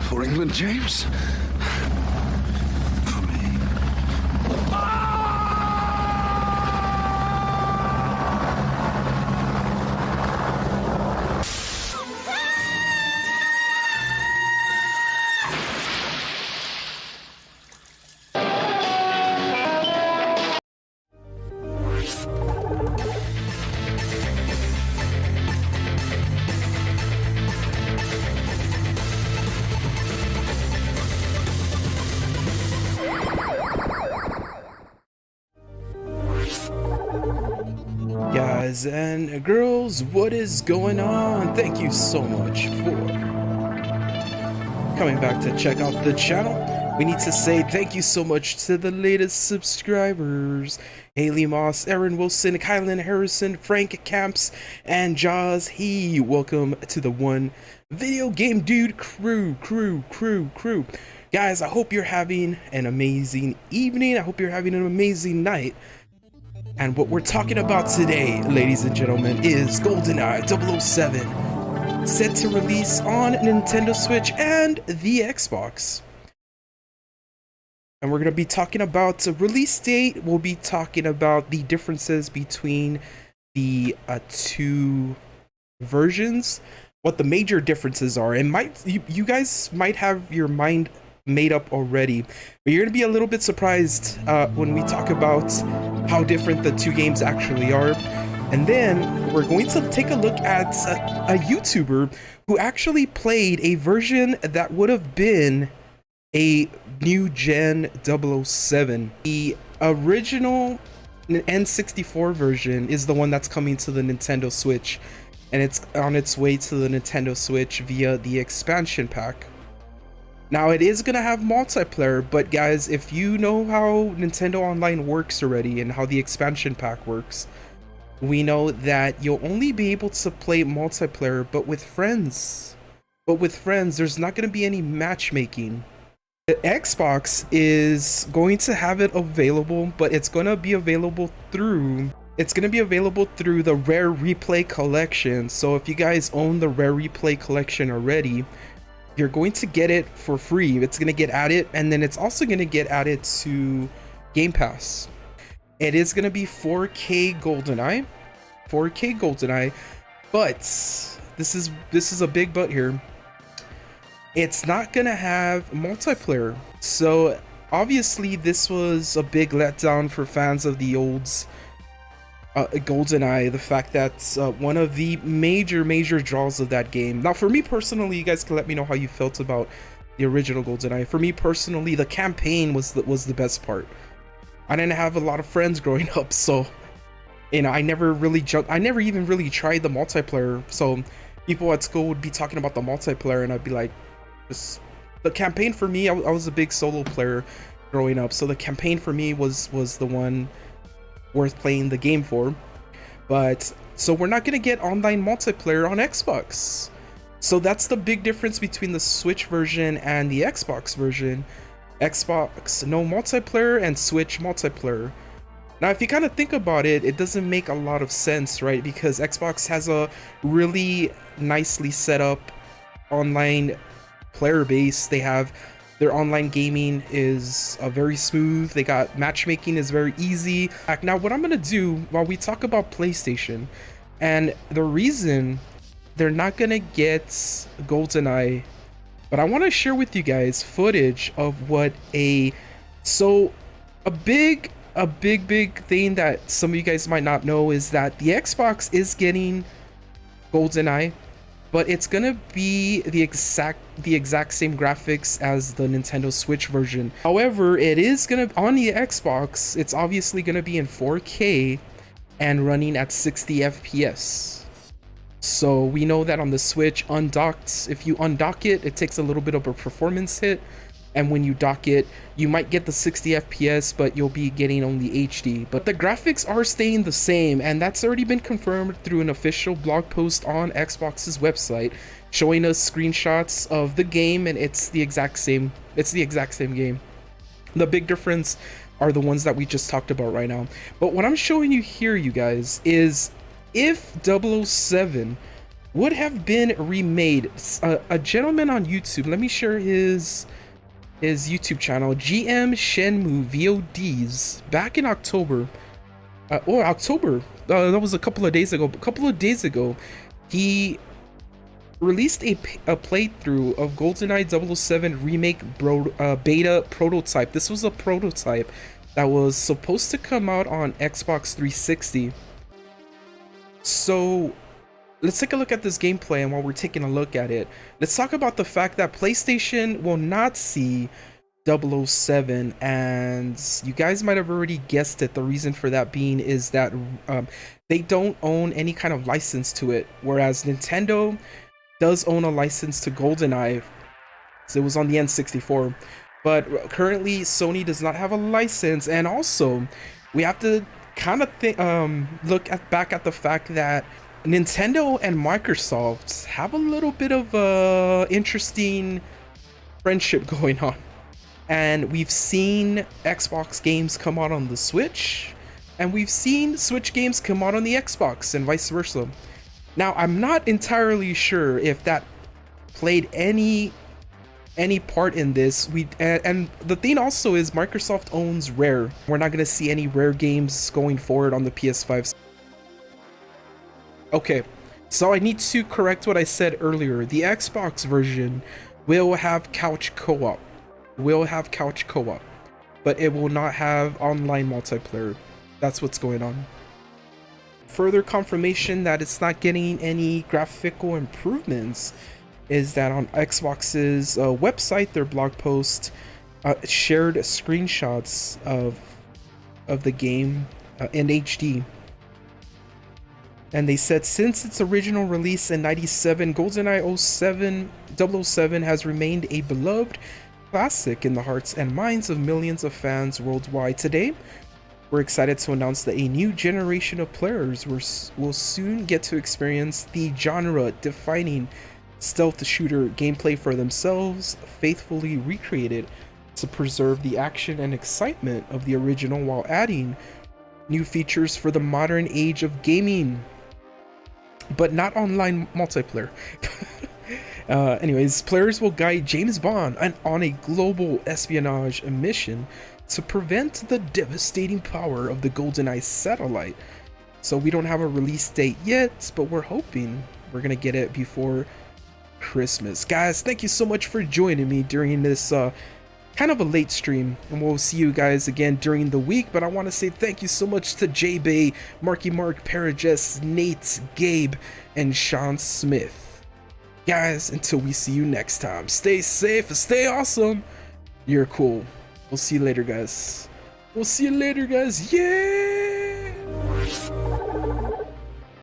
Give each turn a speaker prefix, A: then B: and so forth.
A: For England, James? For me.
B: Guys and girls, what is going on? Thank you so much for coming back to check out the channel. We need to say thank you so much to the latest subscribers: Haley Moss, Aaron Wilson, Kylan Harrison, Frank Camps, and Jaws He. Welcome to the One Video Game Dude crew. Guys, I hope you're having an amazing evening. I hope you're having an amazing night. And what we're talking about today, ladies and gentlemen, is GoldenEye 007, set to release on Nintendo Switch and the Xbox. And we're going to be talking about the release date. We'll be talking about the differences between the two versions, what the major differences are. And you guys might have your mind made up already, but you're gonna be a little bit surprised when we talk about how different the two games actually are. And then we're going to take a look at a YouTuber who actually played a version that would have been a new gen 007. The original N64 version is the one that's coming to the Nintendo Switch, and it's on its way to the Nintendo Switch via the expansion pack. Now, it is gonna have multiplayer, but guys, if you know how Nintendo Online works already and how the expansion pack works, we know that you'll only be able to play multiplayer, but with friends. There's not gonna be any matchmaking. The Xbox is going to have it available, but it's gonna be available through the Rare Replay Collection. So if you guys own the Rare Replay Collection already, you're going to get it for free. It's going to get added, and then it's also going to get added to Game Pass. It is going to be 4K GoldenEye, but this is a big but here. It's not going to have multiplayer. So obviously this was a big letdown for fans of the olds. GoldenEye, the fact that one of the major draws of that game. Now, for me personally, you guys can let me know how you felt about the original GoldenEye. For me personally, the campaign was the best part. I didn't have a lot of friends growing up, so you know, I never even really tried the multiplayer. So people at school would be talking about the multiplayer, and I'd be like, the campaign for me, I was a big solo player growing up, so the campaign for me was the one worth playing the game for. But so we're not going to get online multiplayer on Xbox. So that's the big difference between the Switch version and the Xbox version. Xbox no multiplayer, and Switch multiplayer. Now, if you kind of think about it, it doesn't make a lot of sense, right? Because Xbox has a really nicely set up online player base. They have their online gaming is very smooth. They got matchmaking is very easy. Now, what I'm gonna do while we talk about PlayStation, and the reason they're not gonna get GoldenEye, but I want to share with you guys footage of what a big thing that some of you guys might not know is that the Xbox is getting GoldenEye, but it's gonna be the exact same graphics as the Nintendo Switch version. However, it is gonna, on the Xbox, it's obviously gonna be in 4K and running at 60 FPS. So we know that on the Switch, undocked, if you undock it, it takes a little bit of a performance hit, and when you dock it, you might get the 60 FPS, but you'll be getting only HD. But the graphics are staying the same, and that's already been confirmed through an official blog post on Xbox's website, showing us screenshots of the game, and it's the exact same game. The big difference are the ones that we just talked about right now. But what I'm showing you here, you guys, is if 007 would have been remade. A gentleman on YouTube, let me share his YouTube channel, GM Shenmue VODs, back in October, that was a couple of days ago, he released a playthrough of GoldenEye 007 remake beta prototype. This was a prototype that was supposed to come out on Xbox 360. So let's take a look at this gameplay, and while we're taking a look at it, let's talk about the fact that PlayStation will not see 007, and you guys might have already guessed it. The reason for that being is that they don't own any kind of license to it, whereas Nintendo does own a license to GoldenEye. So it was on the N64, but currently Sony does not have a license. And also we have to kind of look back at the fact that Nintendo and Microsoft have a little bit of a interesting friendship going on, and we've seen Xbox games come out on the Switch, and we've seen Switch games come out on the Xbox, and vice versa. Now, I'm not entirely sure if that played any part in this. And the thing also is Microsoft owns Rare. We're not going to see any Rare games going forward on the PS5. Okay, so I need to correct what I said earlier. The Xbox version will have couch co-op. But it will not have online multiplayer. That's what's going on. Further confirmation that it's not getting any graphical improvements is that on Xbox's website, their blog post shared screenshots of the game in HD. And they said since its original release in '97, GoldenEye 007 has remained a beloved classic in the hearts and minds of millions of fans worldwide. Today, we're excited to announce that a new generation of players will soon get to experience the genre-defining stealth shooter gameplay for themselves, faithfully recreated to preserve the action and excitement of the original while adding new features for the modern age of gaming, but not online multiplayer. Anyways, players will guide James Bond on a global espionage mission to prevent the devastating power of the GoldenEye satellite. So we don't have a release date yet, but we're hoping we're gonna get it before Christmas. Guys, thank you so much for joining me during this kind of a late stream, and we'll see you guys again during the week. But I want to say thank you so much to J-Bay, Marky Mark, Parajess, Nate, Gabe, and Sean Smith. Guys, until we see you next time, stay safe and stay awesome. You're cool. We'll see you later, guys. Yeah!